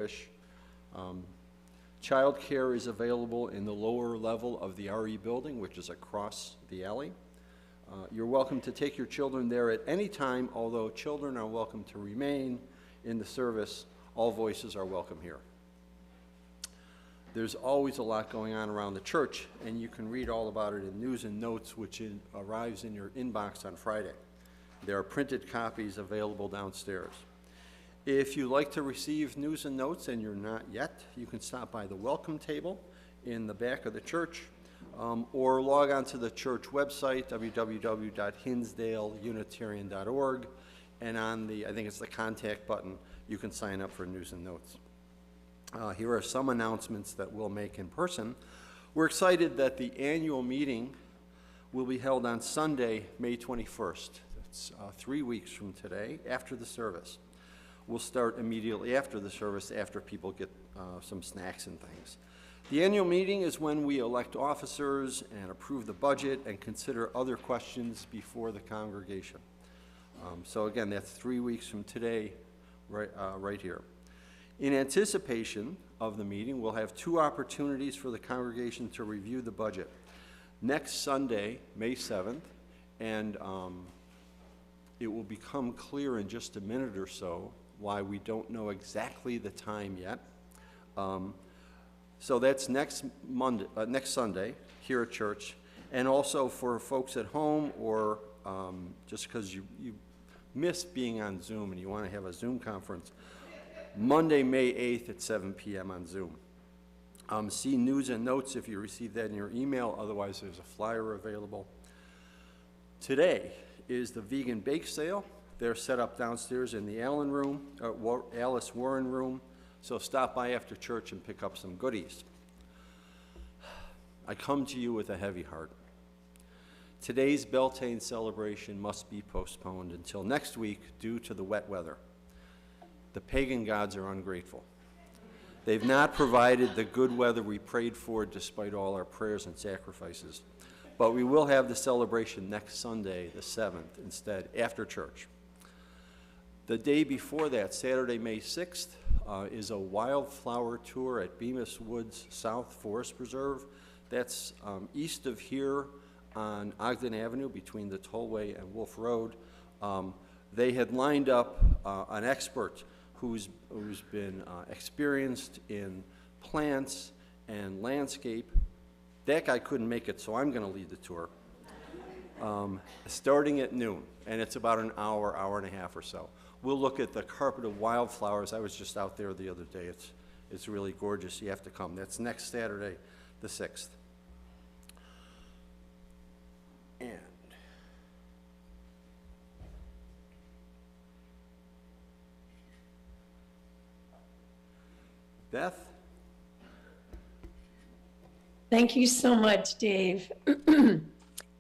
wish. Um, Childcare is available in the lower level of the RE building, which is across the alley. You're welcome to take your children there at any time, although children are welcome to remain in the service. All voices are welcome here. There's always a lot going on around the church, and you can read all about it in News and Notes, which arrives in your inbox on Friday. There are printed copies available downstairs. If you like to receive News and Notes and you're not yet, you can stop by the welcome table in the back of the church, or log on to the church website, www.hinsdaleunitarian.org, and on the, I think it's the contact button, you can sign up for News and Notes. Here are some announcements that we'll make in person. We're excited that the annual meeting will be held on Sunday, May 21st. That's 3 weeks from today, after the service. We'll start immediately after the service, after people get some snacks and things. The annual meeting is when we elect officers and approve the budget and consider other questions before the congregation. So again, that's 3 weeks from today, right here. In anticipation of the meeting, we'll have 2 opportunities for the congregation to review the budget. Next Sunday, May 7th, and it will become clear in just a minute or so why we don't know exactly the time yet. So that's next Sunday here at church, and also for folks at home, or just because you miss being on Zoom and you want to have a Zoom conference, Monday, May 8th at 7 p.m. on Zoom. See News and Notes if you receive that in your email. Otherwise, there's a flyer available. Today is the vegan bake sale. They're set up downstairs in the Alice Warren room. So stop by after church and pick up some goodies. I come to you with a heavy heart. Today's Beltane celebration must be postponed until next week due to the wet weather. The pagan gods are ungrateful. They've not provided the good weather we prayed for despite all our prayers and sacrifices. But we will have the celebration next Sunday, the 7th, instead, after church. The day before that, Saturday, May 6th, is a wildflower tour at Bemis Woods South Forest Preserve. That's east of here on Ogden Avenue between the Tollway and Wolf Road. They had lined up an expert who's been experienced in plants and landscape. That guy couldn't make it, so I'm going to lead the tour. Starting at noon, and it's about an hour, hour and a half or so. We'll look at the carpet of wildflowers. I was just out there the other day. It's really gorgeous. You have to come. That's next Saturday, the 6th. And Beth? Thank you so much, Dave.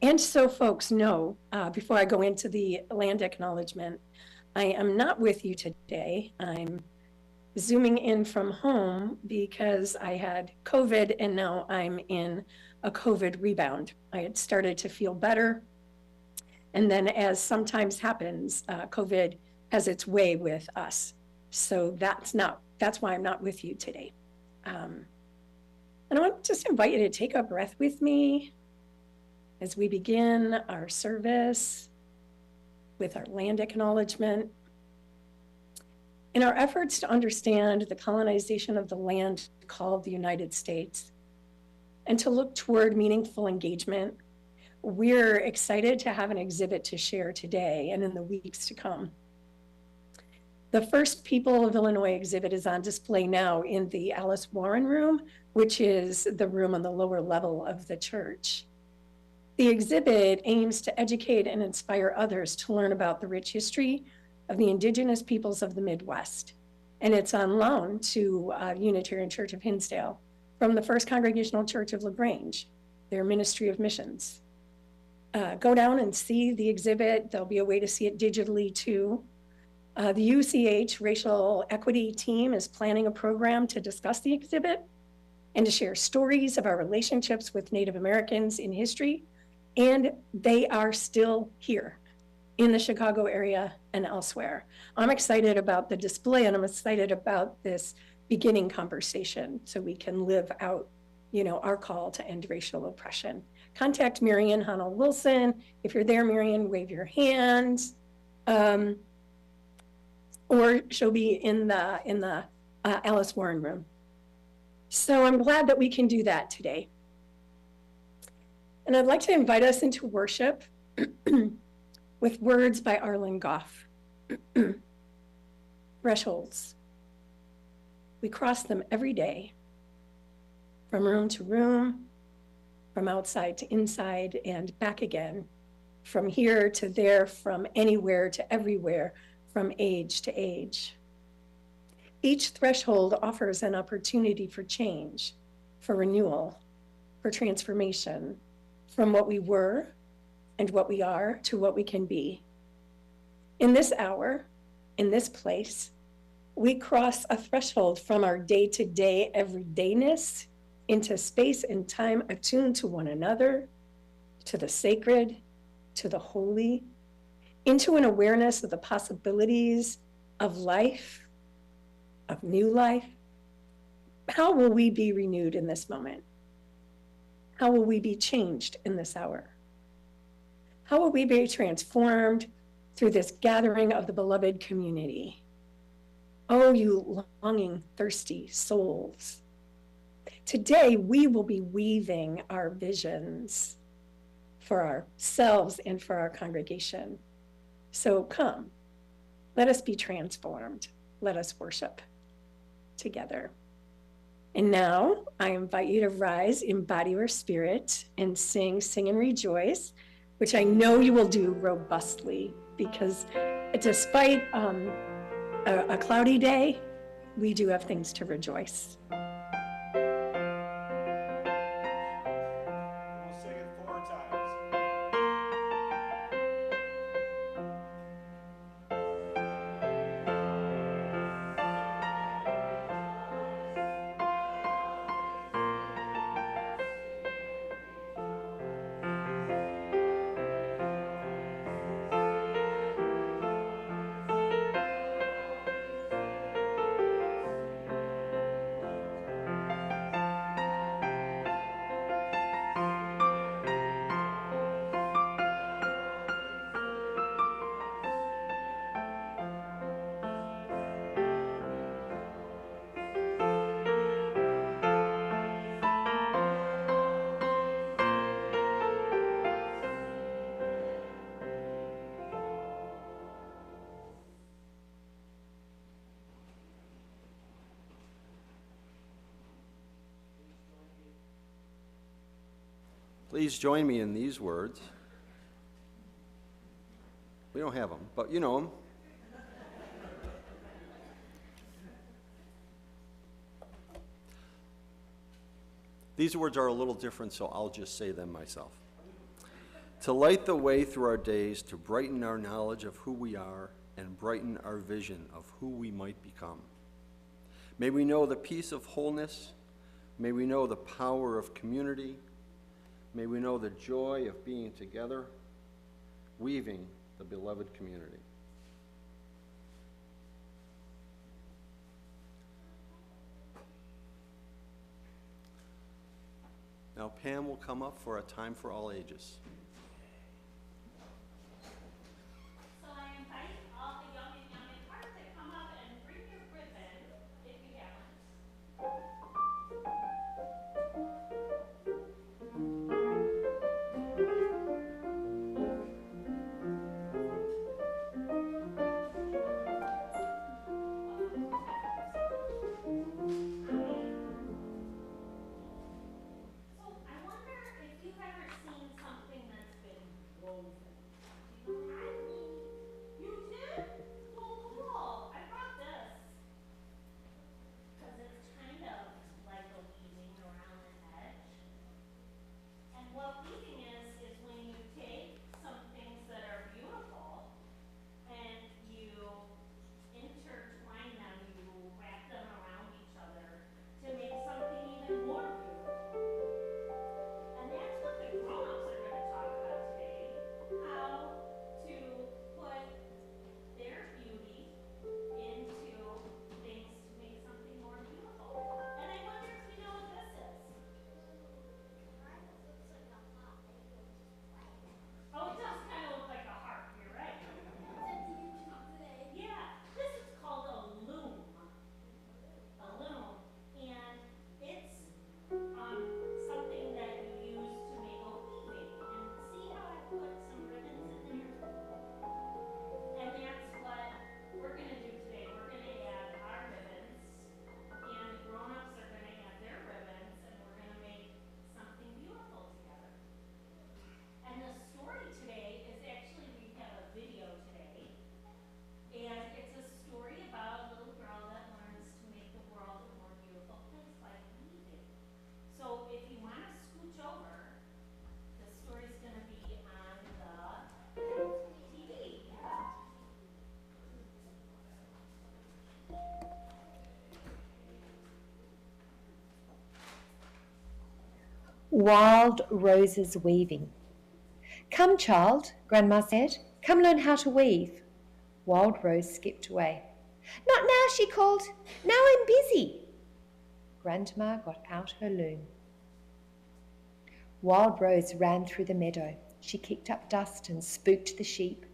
And so folks know, before I go into the land acknowledgement, I am not with you today. I'm zooming in from home because I had COVID and now I'm in a COVID rebound. I had started to feel better. And then, as sometimes happens, COVID has its way with us. So that's why I'm not with you today. And I want to just invite you to take a breath with me as we begin our service with our land acknowledgement. In our efforts to understand the colonization of the land called the United States and to look toward meaningful engagement, we're excited to have an exhibit to share today and in the weeks to come. The First People of Illinois exhibit is on display now in the Alice Warren room, which is the room on the lower level of the church. The exhibit aims to educate and inspire others to learn about the rich history of the indigenous peoples of the Midwest. And it's on loan to Unitarian Church of Hinsdale from the First Congregational Church of LaGrange, their Ministry of Missions. Go down and see the exhibit. There'll be a way to see it digitally too. The UCH Racial Equity team is planning a program to discuss the exhibit and to share stories of our relationships with Native Americans in history, and they are still here in the Chicago area and elsewhere. I'm excited about the display, and I'm excited about this beginning conversation so we can live out, our call to end racial oppression. Contact Marion Honnell Wilson. If you're there, Marion, wave your hand. Or she'll be in the Alice Warren room. So I'm glad that we can do that today. And I'd like to invite us into worship with words by Arlen Goff. Thresholds. We cross them every day, from room to room, from outside to inside, and back again, from here to there, from anywhere to everywhere, from age to age. Each threshold offers an opportunity for change, for renewal, for transformation, from what we were and what we are to what we can be. In this hour, in this place, we cross a threshold from our day-to-day everydayness into space and time attuned to one another, to the sacred, to the holy, into an awareness of the possibilities of life, of new life. How will we be renewed in this moment? How will we be changed in this hour? How will we be transformed through this gathering of the beloved community? Oh, you longing, thirsty souls. Today, we will be weaving our visions for ourselves and for our congregation. So come, let us be transformed. Let us worship together. And now I invite you to rise in body or spirit and sing and rejoice, which I know you will do robustly, because despite a cloudy day, we do have things to rejoice. We'll sing it 4 times. Please join me in these words. We don't have them, but you know them. These words are a little different, so I'll just say them myself. To light the way through our days, to brighten our knowledge of who we are and brighten our vision of who we might become. May we know the peace of wholeness. May we know the power of community. May we know the joy of being together, weaving the beloved community. Now Pam will come up for a time for all ages. So I invite all the young and young at heart to come up and bring your ribbon if you haven't. So I wonder if you've ever seen something that's been woven. You did? Well, cool. I brought this. Because it's kind of like a weaving around an edge. And what weaving is when you take some things that are beautiful and you intertwine them, you wrap them around each other to make something even more beautiful. And that's what the grown-ups are going to talk about today, how to put their beauty into things to make something more beautiful. Wild roses weaving. Come, child, Grandma said. Come learn how to weave. Wild Rose skipped away. Not now, she called. Now I'm busy. Grandma got out her loom. Wild Rose ran through the meadow. She kicked up dust and spooked the sheep.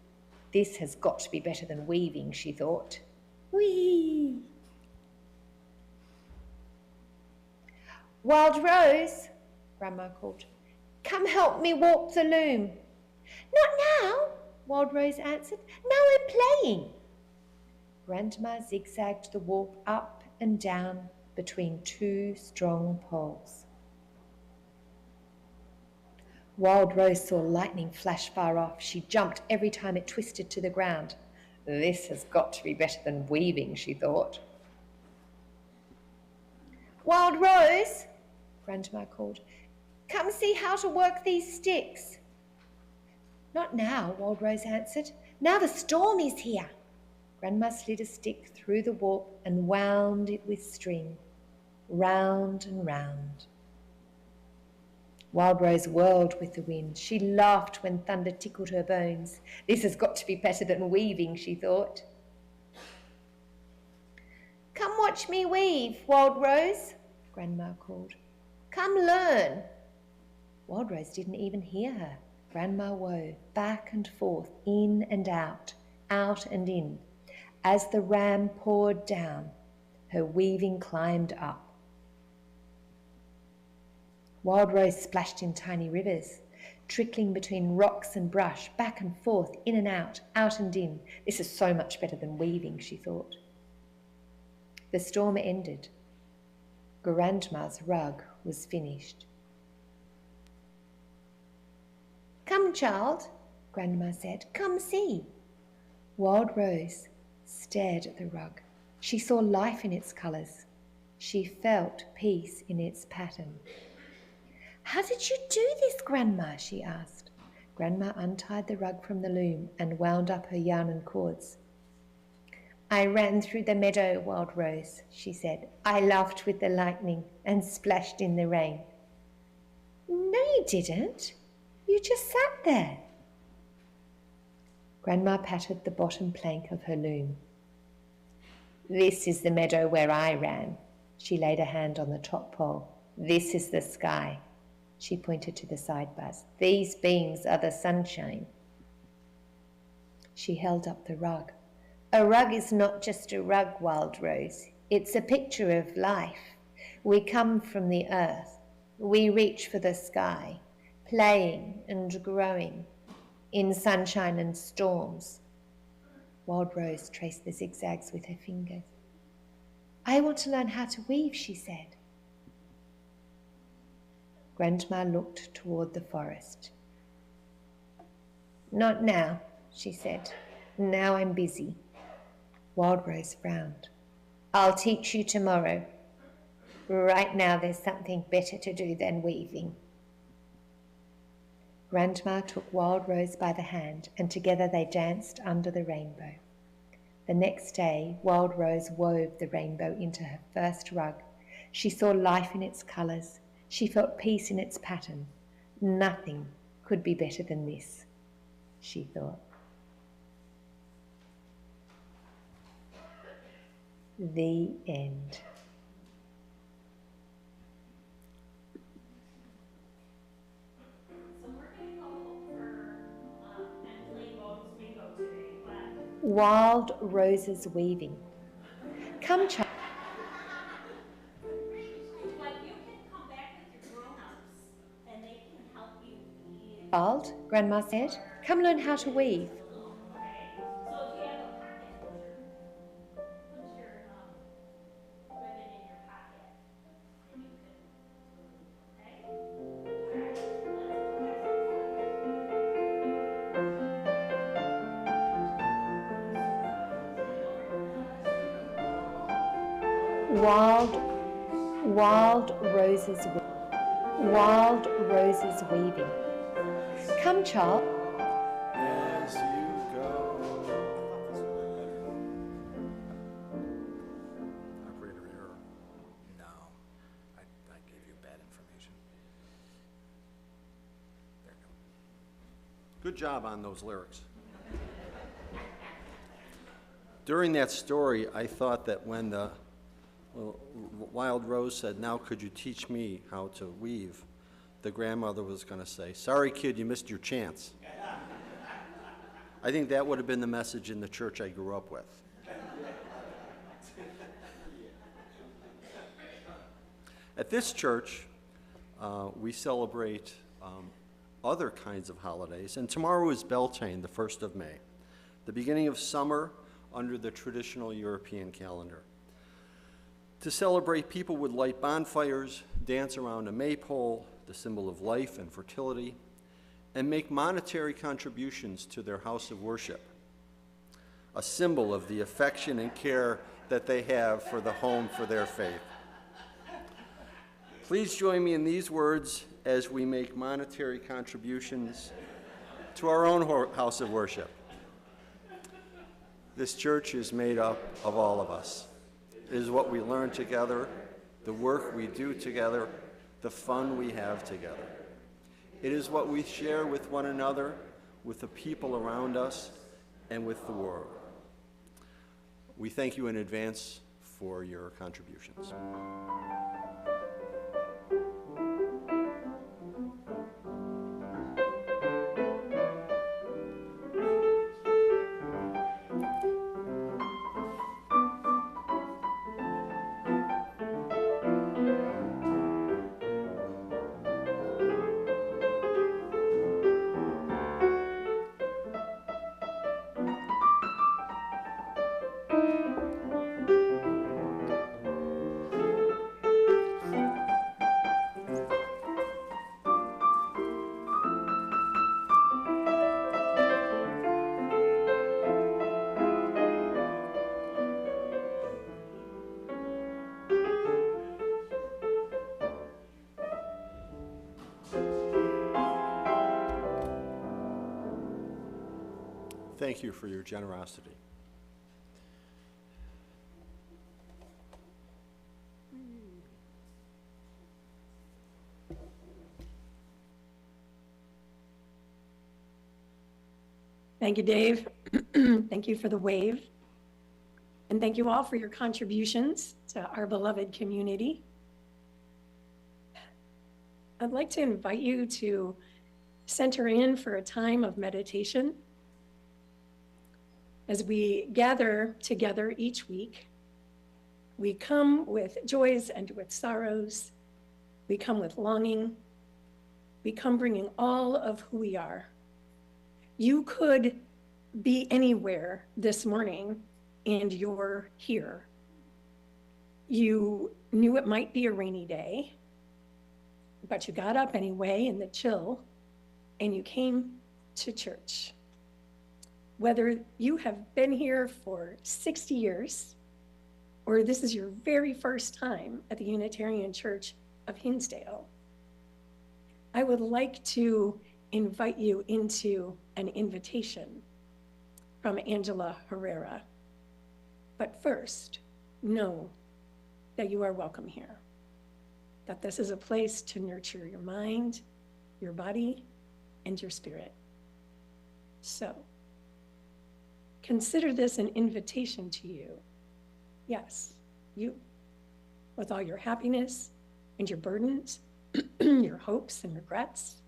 This has got to be better than weaving, she thought. Whee! Wild Rose, Grandma called, come help me warp the loom. Not now, Wild Rose answered. Now I'm playing. Grandma zigzagged the warp up and down between two strong poles. Wild Rose saw lightning flash far off. She jumped every time it twisted to the ground. This has got to be better than weaving, she thought. Wild Rose, Grandma called, come see how to work these sticks. Not now, Wild Rose answered. Now the storm is here. Grandma slid a stick through the warp and wound it with string, round and round. Wild Rose whirled with the wind. She laughed when thunder tickled her bones. This has got to be better than weaving, she thought. Come watch me weave, Wild Rose, Grandma called. Come learn. Wild Rose didn't even hear her. Grandma wove back and forth, in and out and in. As the ram poured down, her weaving climbed up. Wild Rose splashed in tiny rivers, trickling between rocks and brush, back and forth, in and out and in. This is so much better than weaving, she thought. The storm ended. Grandma's rug was finished. Come, child, Grandma said, come see. Wild Rose stared at the rug. She saw life in its colours. She felt peace in its pattern. How did you do this, Grandma? She asked. Grandma untied the rug from the loom and wound up her yarn and cords. I ran through the meadow, Wild Rose, she said. I laughed with the lightning and splashed in the rain. No, you didn't. You just sat there. Grandma patted the bottom plank of her loom. This is the meadow where I ran. She laid a hand on the top pole. This is the sky. She pointed to the side bars. These beams are the sunshine. She held up the rug. A rug is not just a rug, Wild Rose. It's a picture of life. We come from the earth. We reach for the sky, playing and growing in sunshine and storms. Wild Rose traced the zigzags with her fingers. I want to learn how to weave, she said. Grandma looked toward the forest. Not now, she said. Now I'm busy. Wild Rose frowned. I'll teach you tomorrow. Right now there's something better to do than weaving. Grandma took Wild Rose by the hand, and together they danced under the rainbow. The next day, Wild Rose wove the rainbow into her first rug. She saw life in its colours. She felt peace in its pattern. Nothing could be better than this, she thought. The end. So we're gonna go over and play bingo today, but Wild Roses weaving. Come, child. you can come back with your grown-ups and they can help you weave. Child, Grandma said. Come learn how to weave. Okay? So if you have a pocket, put your ribbon in your pocket and you can, okay? Alright, Wild roses weaving. Come, child. As you go. Operator error. No, I gave you bad information. Good job on those lyrics. During that story, I thought that when the wild rose said, "Now could you teach me how to weave?" the grandmother was going to say, "Sorry, kid, you missed your chance." I think that would have been the message in the church I grew up with. At this church, we celebrate other kinds of holidays, and tomorrow is Beltane, the 1st of May, the beginning of summer under the traditional European calendar. To celebrate, people would light bonfires, dance around a maypole, the symbol of life and fertility, and make monetary contributions to their house of worship, a symbol of the affection and care that they have for the home for their faith. Please join me in these words as we make monetary contributions to our own house of worship. This church is made up of all of us. It is what we learn together, the work we do together, the fun we have together. It is what we share with one another, with the people around us, and with the world. We thank you in advance for your contributions. Thank you for your generosity. Thank you, Dave. Thank you for the wave. And thank you all for your contributions to our beloved community. I'd like to invite you to center in for a time of meditation. As we gather together each week, we come with joys and with sorrows. We come with longing. We come bringing all of who we are. You could be anywhere this morning and you're here. You knew it might be a rainy day, but you got up anyway in the chill and you came to church. Whether you have been here for 60 years or this is your very first time at the Unitarian Church of Hinsdale, I would like to invite you into an invitation from Angela Herrera. But first, know that you are welcome here, that this is a place to nurture your mind, your body, and your spirit. So, consider this an invitation to you. Yes, you, with all your happiness and your burdens, your hopes and regrets.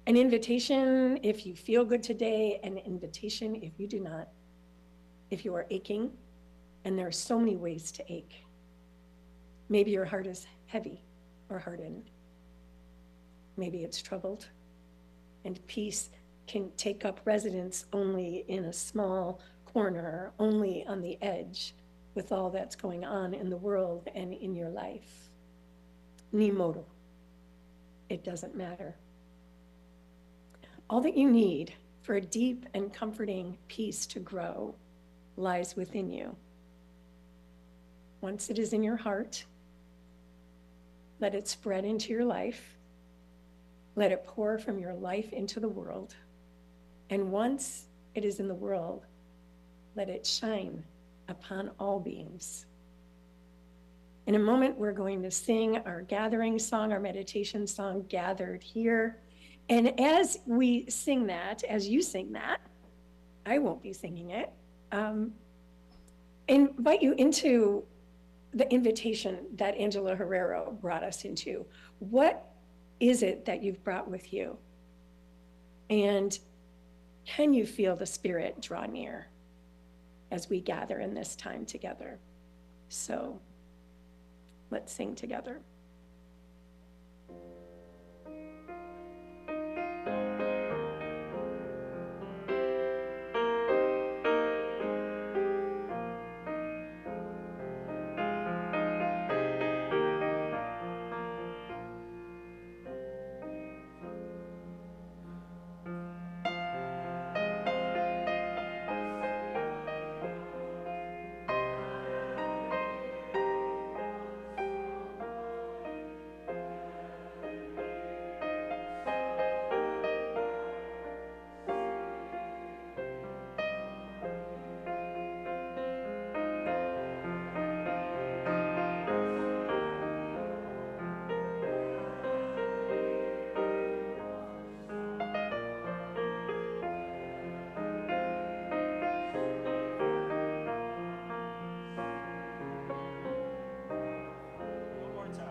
An invitation if you feel good today, an invitation if you do not, if you are aching, and there are so many ways to ache. Maybe your heart is heavy or hardened. Maybe it's troubled, and peace can take up residence only in a small corner, only on the edge with all that's going on in the world and in your life. Ni modo. It doesn't matter. All that you need for a deep and comforting peace to grow lies within you. Once it is in your heart, let it spread into your life. Let it pour from your life into the world. And once it is in the world, let it shine upon all beings. In a moment, we're going to sing our gathering song, our meditation song, Gathered Here. And as we sing that, as you sing that, I won't be singing it, invite you into the invitation that Angela Herrero brought us into. What is it that you've brought with you? And can you feel the Spirit draw near as we gather in this time together? So let's sing together. One more time.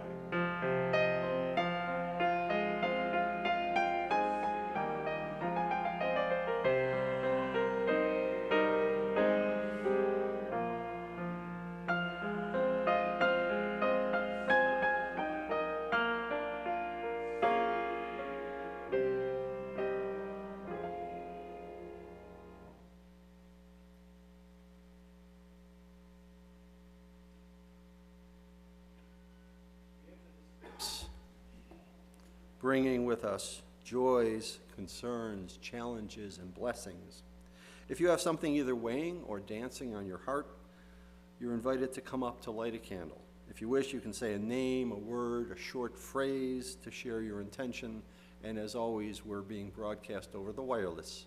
Bringing with us joys, concerns, challenges, and blessings. If you have something either weighing or dancing on your heart, you're invited to come up to light a candle. If you wish, you can say a name, a word, a short phrase to share your intention. And as always, we're being broadcast over the wireless,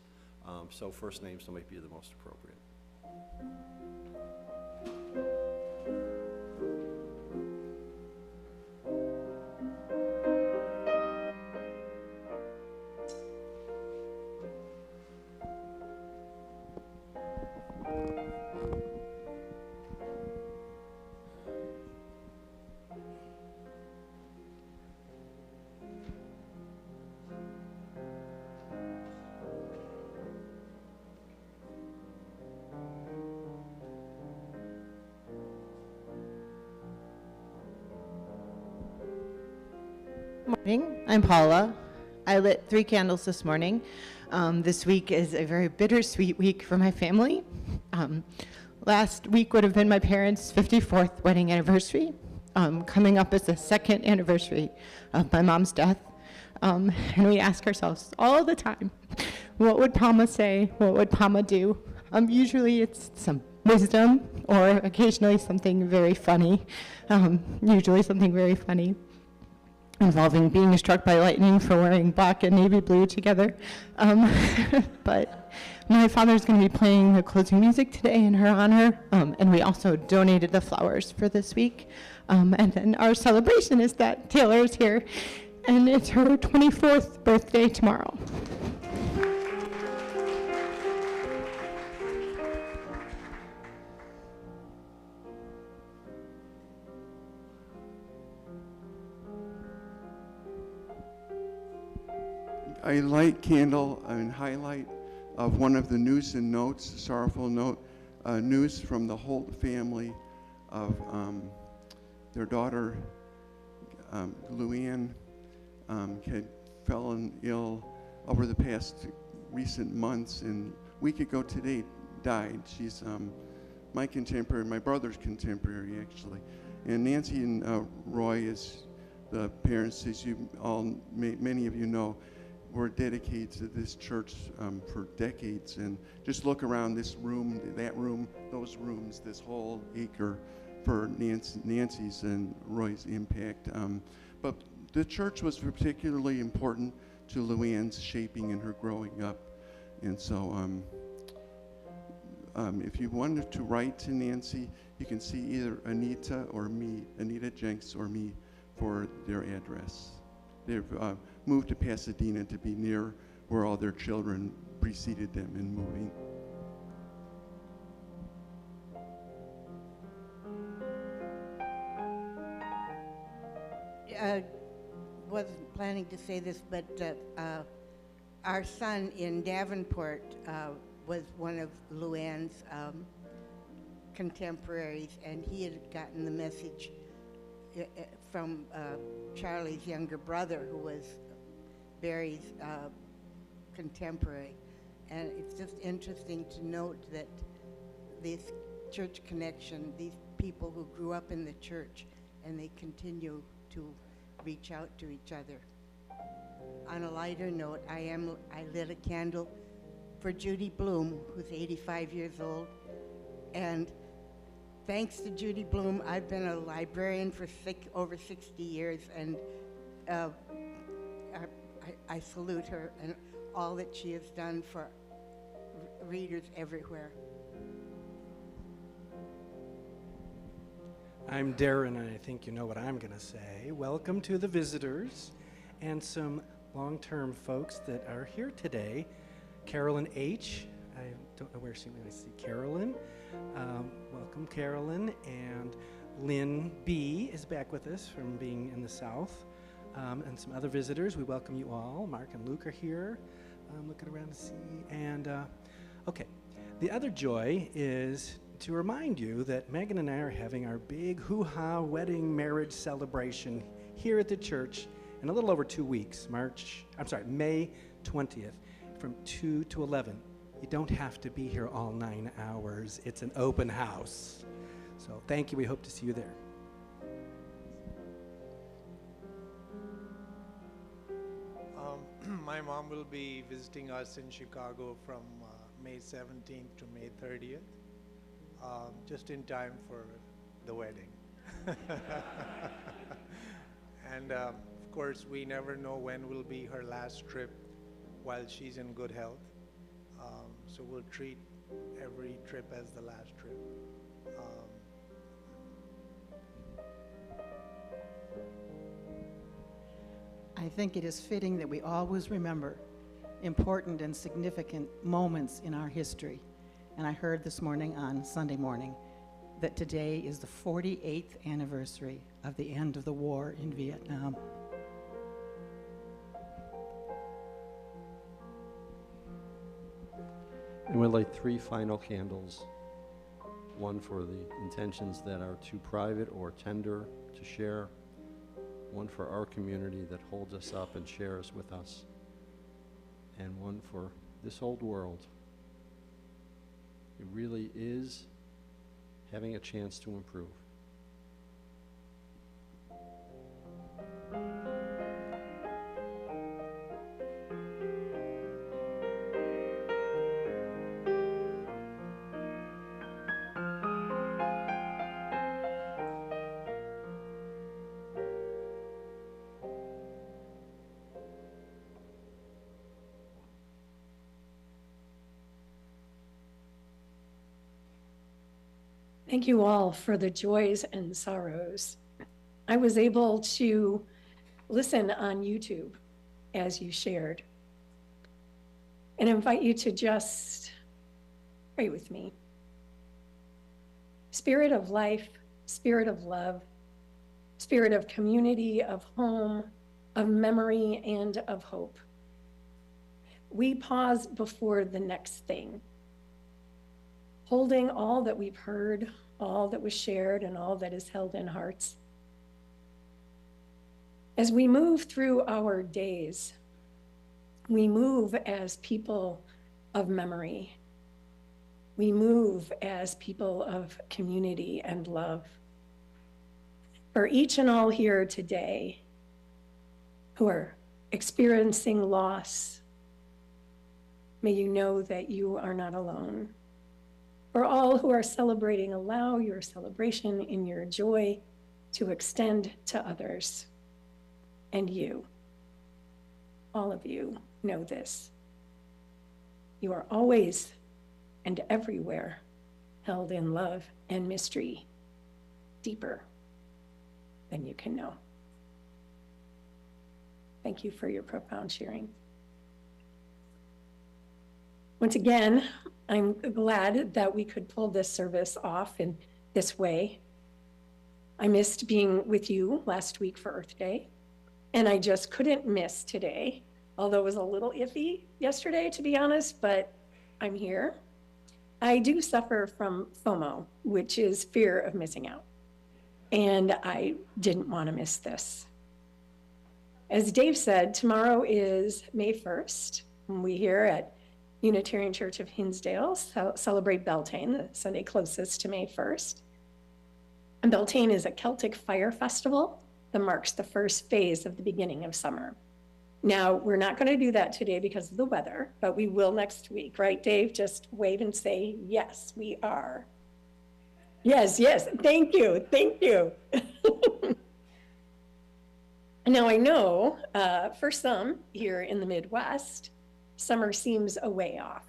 so first names might be the most appropriate. Morning, I'm Paula. I lit 3 candles this morning. This week is a very bittersweet week for my family. Last week would have been my parents' 54th wedding anniversary, coming up as the 2nd anniversary of my mom's death. And we ask ourselves all the time, what would Palma say? What would Palma do? Usually it's some wisdom or occasionally something very funny, usually something very funny, involving being struck by lightning for wearing black and navy blue together. But my father's going to be playing the closing music today in her honor, and we also donated the flowers for this week. And then our celebration is that Taylor is here, and it's her 24th birthday tomorrow. I light candle and highlight of one of the news and notes, sorrowful note, news from the Holt family of their daughter, Luann, had fallen ill over the past recent months, and a week ago today died. She's my contemporary, my brother's contemporary actually. And Nancy and Roy, as the parents, as you all, many of you know, were dedicated to this church for decades, and just look around this room, that room, those rooms, this whole acre for Nancy's and Roy's impact. But the church was particularly important to Luann's shaping and her growing up. And so if you wanted to write to Nancy, you can see either Anita or me, Anita Jenks or me, for their address. They've moved to Pasadena to be near where all their children preceded them in moving. Wasn't planning to say this, but our son in Davenport was one of Luann's contemporaries, and he had gotten the message from Charlie's younger brother, who was Barry's contemporary. And it's just interesting to note that this church connection, these people who grew up in the church, and they continue to reach out to each other. On a lighter note, I lit a candle for Judy Bloom, who's 85 years old. And thanks to Judy Bloom, I've been a librarian for over 60 years, and I salute her and all that she has done for readers everywhere. I'm Darren, and I think you know what I'm going to say. Welcome to the visitors and some long-term folks that are here today. Carolyn H. I don't know where she is. I see Carolyn. Welcome, Carolyn. And Lynn B. is back with us from being in the South. And some other visitors. We welcome you all. Mark and Luke are here. Looking around to see. And, okay. The other joy is to remind you that Megan and I are having our big hoo-ha wedding marriage celebration here at the church in a little over 2 weeks, May 20th, from 2 to 11. You don't have to be here all 9 hours. It's an open house. So thank you. We hope to see you there. My mom will be visiting us in Chicago from May 17th to May 30th. Just in time for the wedding. And of course, we never know when will be her last trip while she's in good health. So we'll treat every trip as the last trip. I think it is fitting that we always remember important and significant moments in our history. And I heard this morning on Sunday morning that today is the 48th anniversary of the end of the war in Vietnam. And we'll light 3 final candles, one for the intentions that are too private or tender to share, one for our community that holds us up and shares with us, and one for this old world. It really is having a chance to improve. Thank you all for the joys and sorrows. I was able to listen on YouTube as you shared, and invite you to just pray with me. Spirit of life, spirit of love, spirit of community, of home, of memory, and of hope. We pause before the next thing, holding all that we've heard, all that was shared, and all that is held in hearts. As we move through our days, we move as people of memory. We move as people of community and love. For each and all here today who are experiencing loss, may you know that you are not alone. For all who are celebrating, allow your celebration in your joy to extend to others. And you, all of you, know this. You are always and everywhere held in love and mystery, deeper than you can know. Thank you for your profound sharing. Once again, I'm glad that we could pull this service off in this way. I missed being with you last week for Earth Day, and I just couldn't miss today, although it was a little iffy yesterday, to be honest, but I'm here. I do suffer from FOMO, which is fear of missing out, and I didn't want to miss this. As Dave said, tomorrow is May 1st. We here at Unitarian Church of Hinsdale celebrate Beltane, the Sunday closest to May 1st. And Beltane is a Celtic fire festival that marks the first phase of the beginning of summer. Now, we're not going to do that today because of the weather, but we will next week, right, Dave? Just wave and say, yes, we are. Yes, yes, thank you, thank you. Now, I know for some here in the Midwest, summer seems a way off.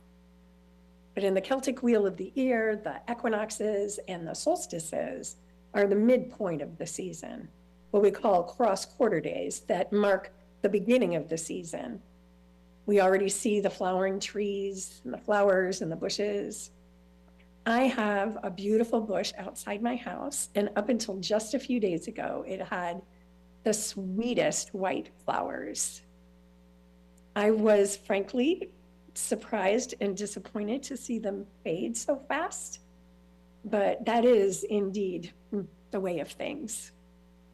But in the Celtic wheel of the year, the equinoxes and the solstices are the midpoint of the season, what we call cross-quarter days that mark the beginning of the season. We already see the flowering trees and the flowers and the bushes. I have a beautiful bush outside my house, and up until just a few days ago, it had the sweetest white flowers. I was frankly surprised and disappointed to see them fade so fast, but that is indeed the way of things.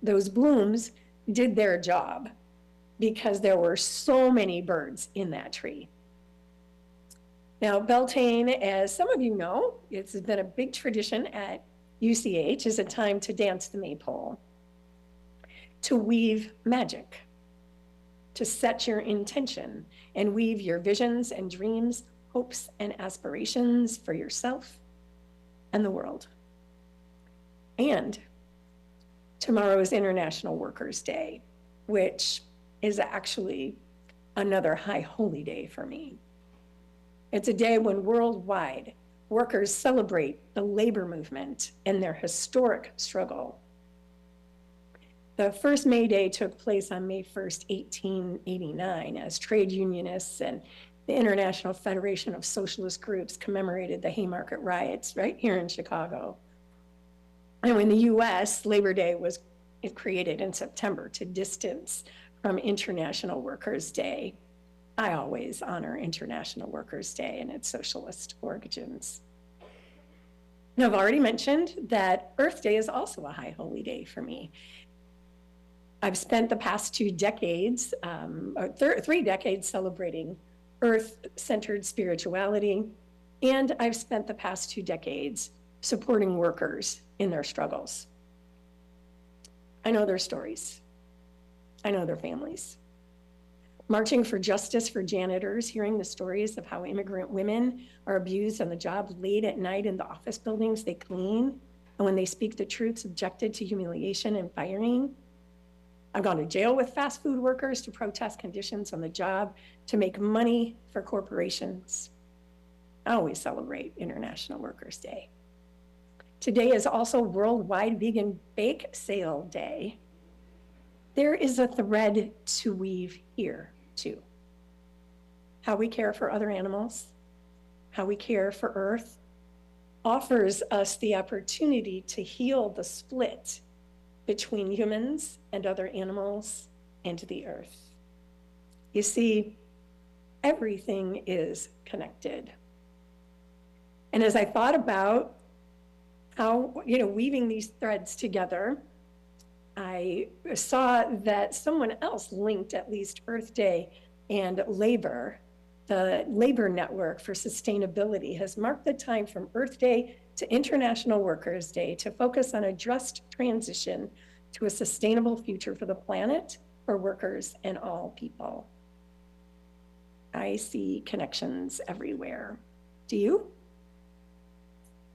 Those blooms did their job because there were so many birds in that tree. Now, Beltane, as some of you know, it's been a big tradition at UCH, is a time to dance the maypole, to weave magic, to set your intention and weave your visions and dreams, hopes and aspirations for yourself and the world. And tomorrow is International Workers' Day, which is actually another high holy day for me. It's a day when worldwide workers celebrate the labor movement and their historic struggle. The first May Day took place on May 1st, 1889, as trade unionists and the International Federation of Socialist Groups commemorated the Haymarket riots right here in Chicago. And in the US, Labor Day was created in September to distance from International Workers' Day. I always honor International Workers' Day and its socialist origins. Now, I've already mentioned that Earth Day is also a high holy day for me. I've spent the past 2 decades, 3 decades celebrating Earth-centered spirituality, and I've spent the past 2 decades supporting workers in their struggles. I know their stories. I know their families. Marching for justice for janitors, hearing the stories of how immigrant women are abused on the job late at night in the office buildings they clean, and when they speak the truth, subjected to humiliation and firing. I've gone to jail with fast food workers to protest conditions on the job to make money for corporations. I always celebrate International Workers' Day. Today is also Worldwide Vegan Bake Sale Day. There is a thread to weave here, too. How we care for other animals, how we care for Earth, offers us the opportunity to heal the split between humans and other animals and the Earth. You see, everything is connected. And as I thought about how, weaving these threads together, I saw that someone else linked at least Earth Day and labor. The Labor Network for Sustainability has marked the time from Earth Day to International Workers' Day to focus on a just transition to a sustainable future for the planet, for workers, and all people. I see connections everywhere. Do you?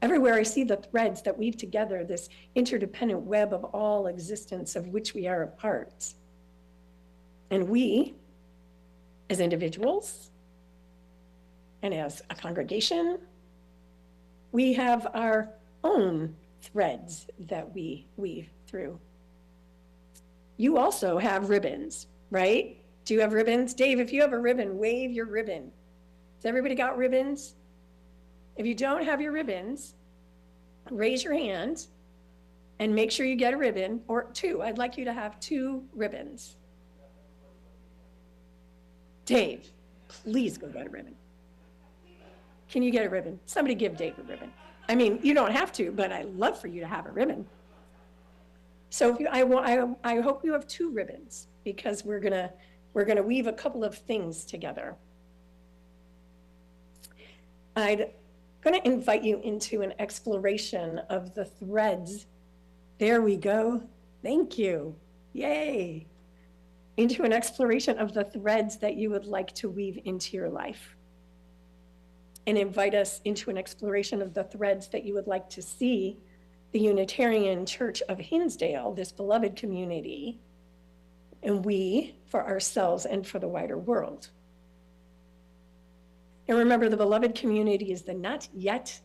Everywhere I see the threads that weave together this interdependent web of all existence of which we are a part. And we, as individuals and as a congregation, we have our own threads that we weave through. You also have ribbons, right? Do you have ribbons? Dave, if you have a ribbon, wave your ribbon. Has everybody got ribbons? If you don't have your ribbons, raise your hand and make sure you get a ribbon, or two. I'd like you to have 2 ribbons. Dave, please go get a ribbon. Can you get a ribbon? Somebody give Dave a ribbon. I mean, you don't have to, but I'd love for you to have a ribbon. So if you, I hope you have 2 ribbons, because we're gonna weave a couple of things together. I'm gonna invite you into an exploration of the threads. There we go. Thank you. Yay. Into an exploration of the threads that you would like to weave into your life. And invite us into an exploration of the threads that you would like to see the Unitarian Church of Hinsdale, this beloved community, and we for ourselves and for the wider world. And remember, the beloved community is the not yet,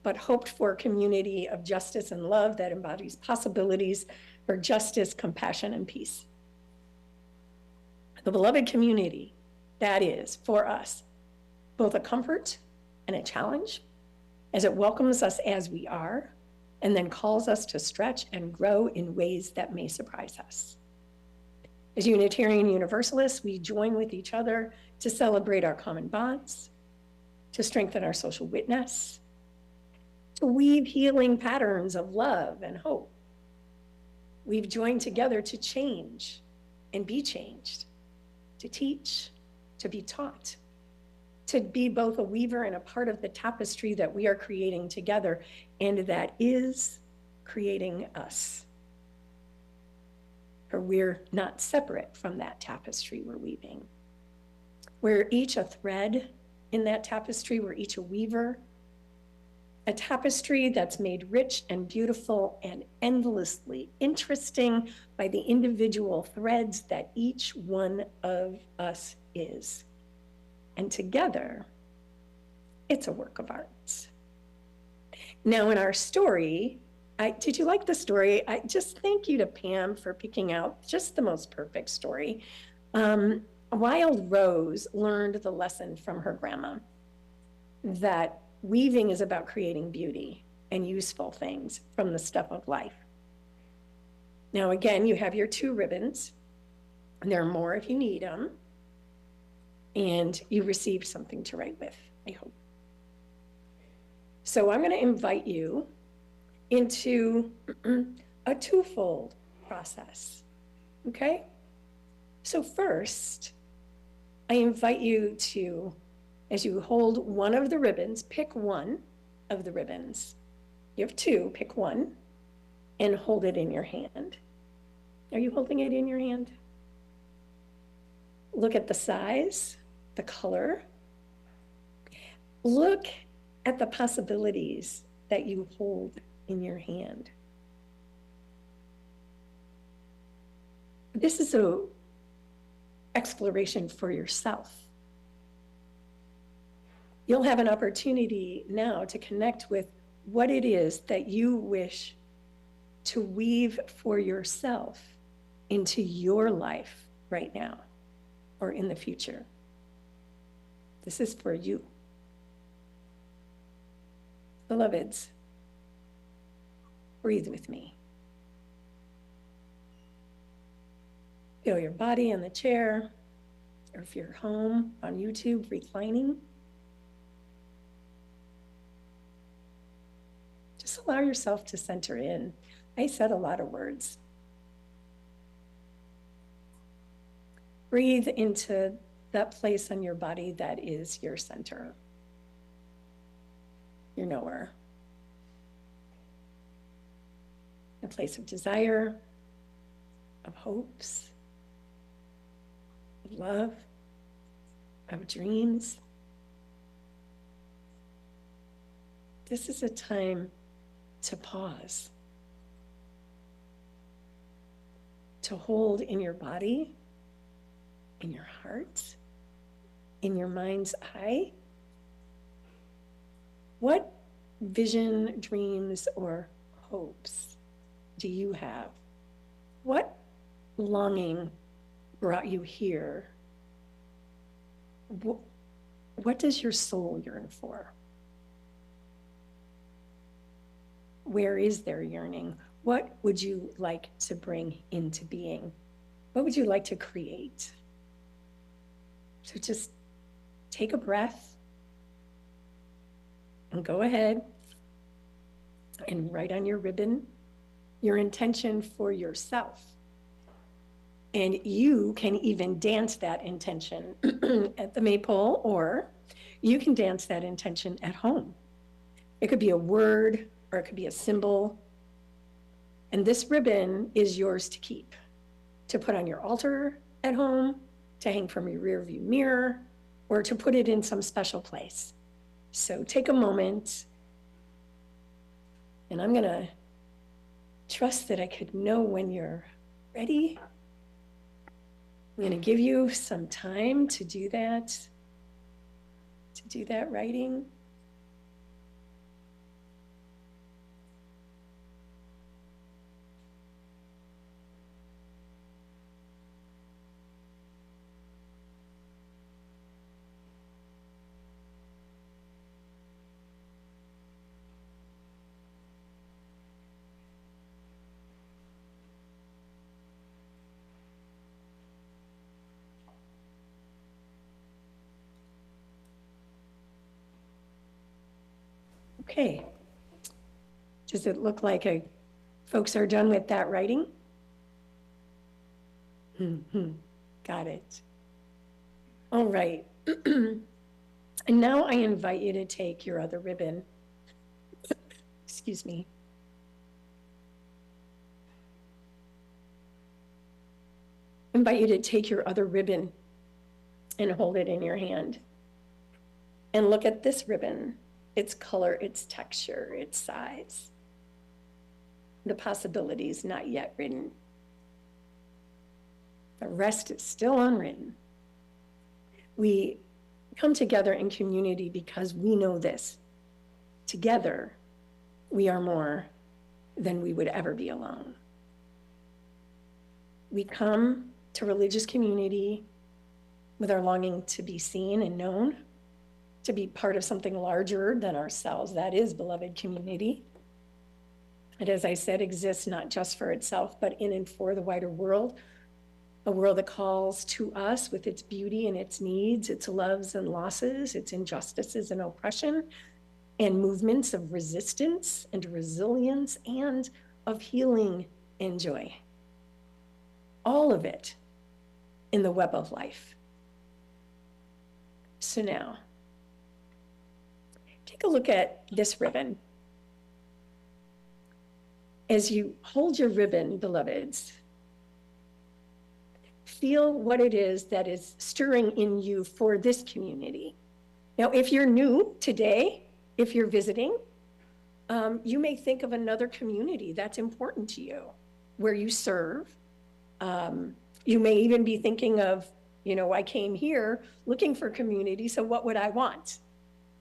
but hoped for community of justice and love that embodies possibilities for justice, compassion, and peace. The beloved community, that is, for us, both a comfort and a challenge, as it welcomes us as we are, and then calls us to stretch and grow in ways that may surprise us. As Unitarian Universalists, we join with each other to celebrate our common bonds, to strengthen our social witness, to weave healing patterns of love and hope. We've joined together to change and be changed, to teach, to be taught, to be both a weaver and a part of the tapestry that we are creating together, and that is creating us. For we're not separate from that tapestry we're weaving. We're each a thread in that tapestry, we're each a weaver, a tapestry that's made rich and beautiful and endlessly interesting by the individual threads that each one of us is. And together, it's a work of art. Now, in our story, did you like the story? I just thank you to Pam for picking out just the most perfect story. Wild Rose learned the lesson from her grandma that weaving is about creating beauty and useful things from the stuff of life. Now, again, you have your 2 ribbons, and there are more if you need them. And you received something to write with, I hope. So I'm going to invite you into a twofold process, okay? So first, I invite you to, as you hold one of the ribbons, pick one of the ribbons. You have 2, pick one, and hold it in your hand. Are you holding it in your hand? Look at the size, the color. Look at the possibilities that you hold in your hand. This is an exploration for yourself. You'll have an opportunity now to connect with what it is that you wish to weave for yourself into your life right now or in the future. This is for you. Beloveds, breathe with me. Feel your body in the chair, or if you're home on YouTube, reclining. Just allow yourself to center in. I said a lot of words. Breathe into that place on your body that is your center, your knower. A place of desire, of hopes, of love, of dreams. This is a time to pause, to hold in your body, in your heart, in your mind's eye, what vision, dreams, or hopes do you have? What longing brought you here What does your soul yearn for? Where is their yearning? What would you like to bring into being? What would you like to create? So just take a breath and go ahead and write on your ribbon your intention for yourself. And you can even dance that intention at the maypole, or you can dance that intention at home. It could be a word or it could be a symbol. And this ribbon is yours to keep, to put on your altar at home, to hang from your rear view mirror, or to put it in some special place. So take a moment, and I'm gonna trust that I could know when you're ready. I'm gonna give you some time to do that writing. Okay. Does it look like folks are done with that writing? Got it. All right. And now I invite you to take your other ribbon. Excuse me. Invite you to take your other ribbon and hold it in your hand. And look at this ribbon, its color, its texture, its size. The possibilities not yet written. The rest is still unwritten. We come together in community because we know this. Together, we are more than we would ever be alone. We come to religious community with our longing to be seen and known, to be part of something larger than ourselves. That is beloved community. And as I said, exists not just for itself, but in and for the wider world, a world that calls to us with its beauty and its needs, its loves and losses, its injustices and oppression, and movements of resistance and resilience and of healing and joy. All of it in the web of life. So now, take a look at this ribbon. As you hold your ribbon, beloveds, feel what it is that is stirring in you for this community. Now, if you're new today, if you're visiting, you may think of another community that's important to you, where you serve. You may even be thinking of, I came here looking for community, so what would I want?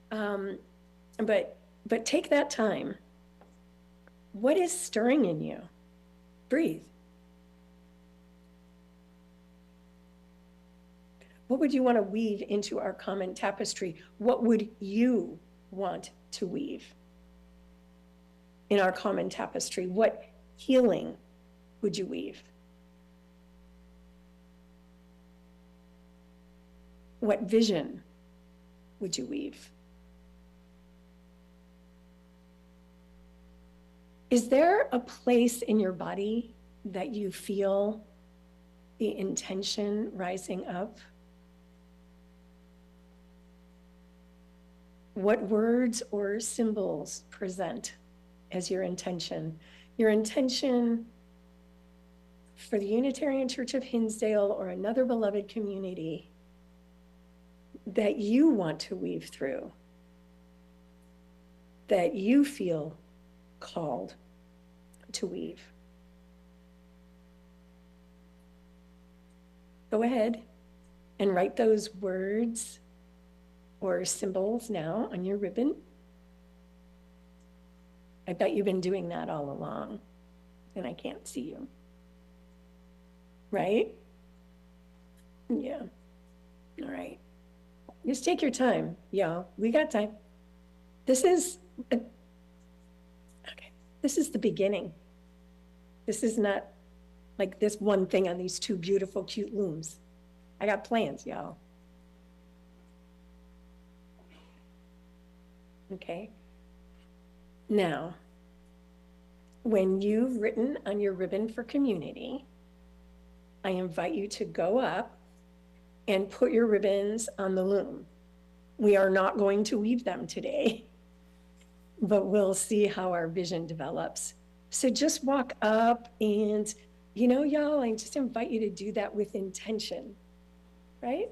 But take that time. What is stirring in you? Breathe. What would you want to weave into our common tapestry? What would you want to weave in our common tapestry? What healing would you weave? What vision would you weave? Is there a place in your body that you feel the intention rising up? What words or symbols present as your intention? Your intention for the Unitarian Church of Hinsdale or another beloved community that you want to weave through, that you feel called to weave. Go ahead and write those words or symbols now on your ribbon. I bet you've been doing that all along, and I can't see you. Right? Yeah. All right. Just take your time, y'all. We got time. This is, okay, this is the beginning. This is not like this one thing on these two beautiful, cute looms. I got plans, y'all. Okay. Now, when you've written on your ribbon for community, I invite you to go up and put your ribbons on the loom. We are not going to weave them today, but we'll see how our vision develops. So just walk up and, you know, y'all, I just invite you to do that with intention, right?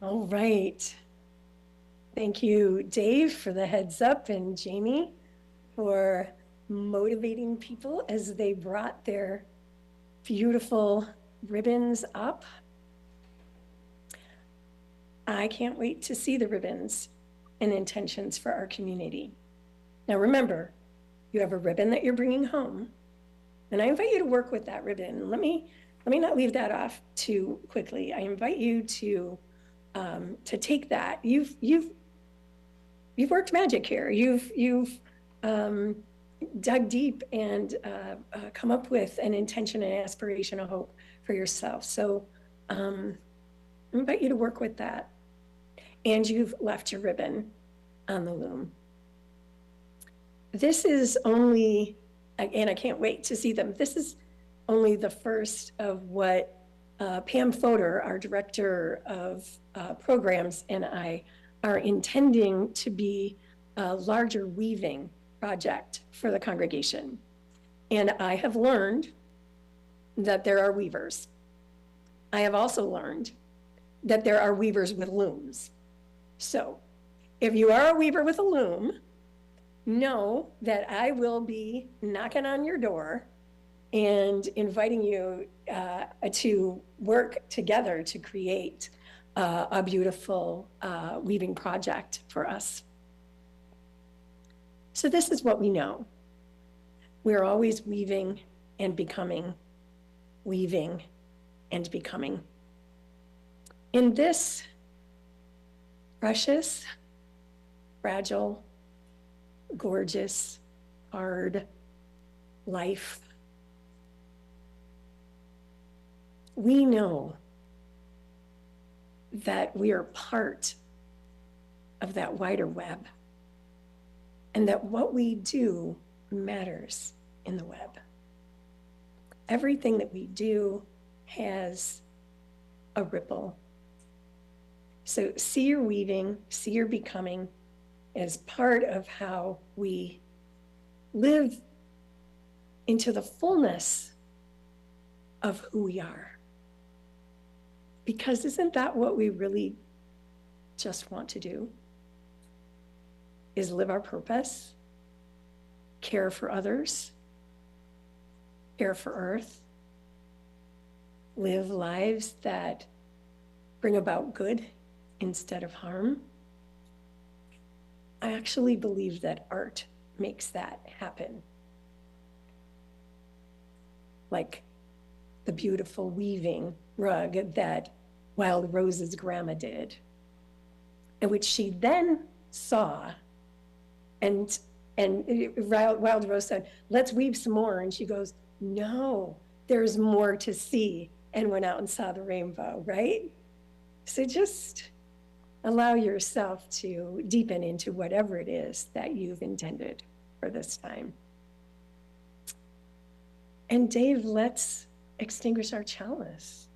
All right. Thank you, Dave, for the heads up, and Jamie for motivating people as they brought their beautiful ribbons up. I can't wait to see the ribbons and intentions for our community. Now remember, you have a ribbon that you're bringing home, and I invite you to work with that ribbon. Let me not leave that off too quickly. I invite you to take that. You've worked magic here. You've dug deep and come up with an intention, and aspiration, a hope for yourself. So I invite you to work with that. And you've left your ribbon on the loom. This is only, and I can't wait to see them. This is only the first of what Pam Fodor, our director of programs, and I are intending to be a larger weaving project for the congregation. And I have learned that there are weavers. I have also learned that there are weavers with looms. So if you are a weaver with a loom, know that I will be knocking on your door and inviting you to work together to create a beautiful weaving project for us. So this is what we know. We're always weaving and becoming, weaving and becoming. In this precious, fragile, gorgeous, hard life, we know that we are part of that wider web, and that what we do matters in the web. Everything that we do has a ripple. So see your weaving, see your becoming as part of how we live into the fullness of who we are. Because isn't that what we really just want to do is live our purpose, care for others, care for Earth, live lives that bring about good instead of harm. I actually believe that art makes that happen. Like the beautiful weaving rug that Wild Rose's grandma did, and which she then saw, and Wild Rose said, let's weave some more. And she goes, no, there's more to see, and went out and saw the rainbow, right? So just allow yourself to deepen into whatever it is that you've intended for this time. And Dave, let's extinguish our chalice.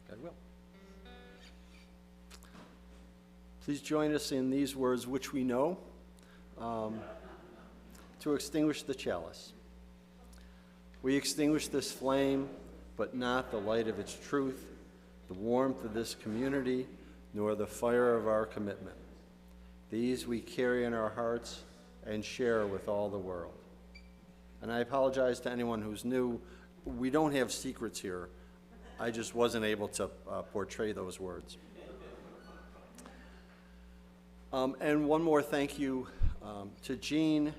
I will. Please join us in these words, which we know, to extinguish the chalice. We extinguish this flame, but not the light of its truth, the warmth of this community, nor the fire of our commitment. These we carry in our hearts and share with all the world. And I apologize to anyone who's new. We don't have secrets here. I just wasn't able to portray those words. And one more thank you to Jean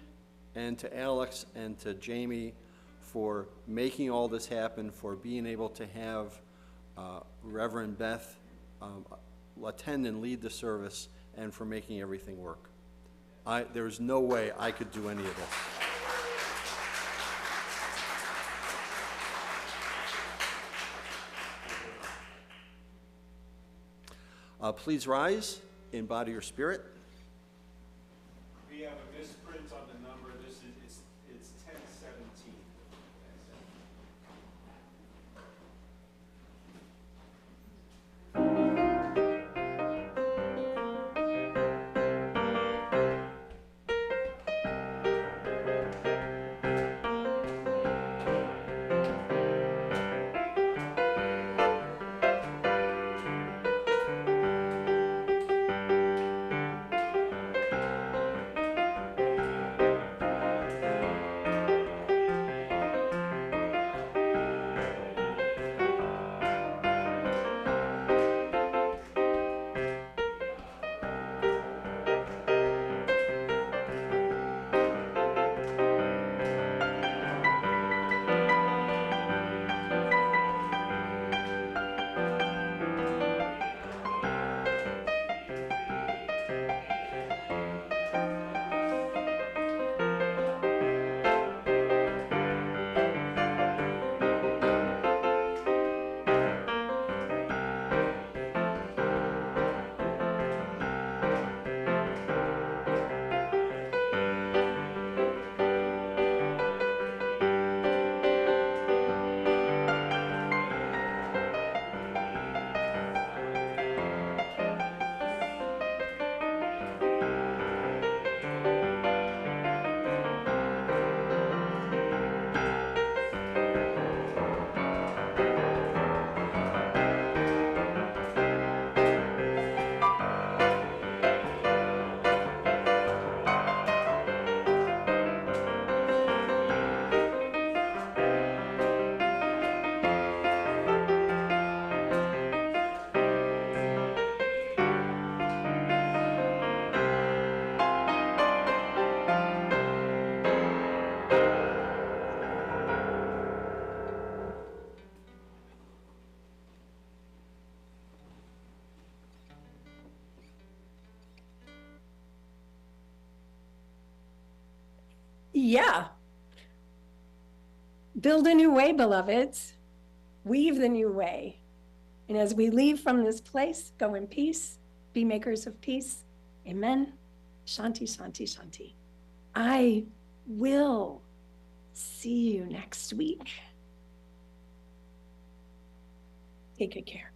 and to Alex and to Jamie for making all this happen, for being able to have Reverend Beth attend and lead the service, and for making everything work. There's no way I could do any of this. Please rise in body or spirit. We have a misprint on the number. It's 1017. Yeah. Build a new way, beloveds. Weave the new way. And as we leave from this place, go in peace, be makers of peace. Amen. Shanti, Shanti, Shanti. I will see you next week. Take good care.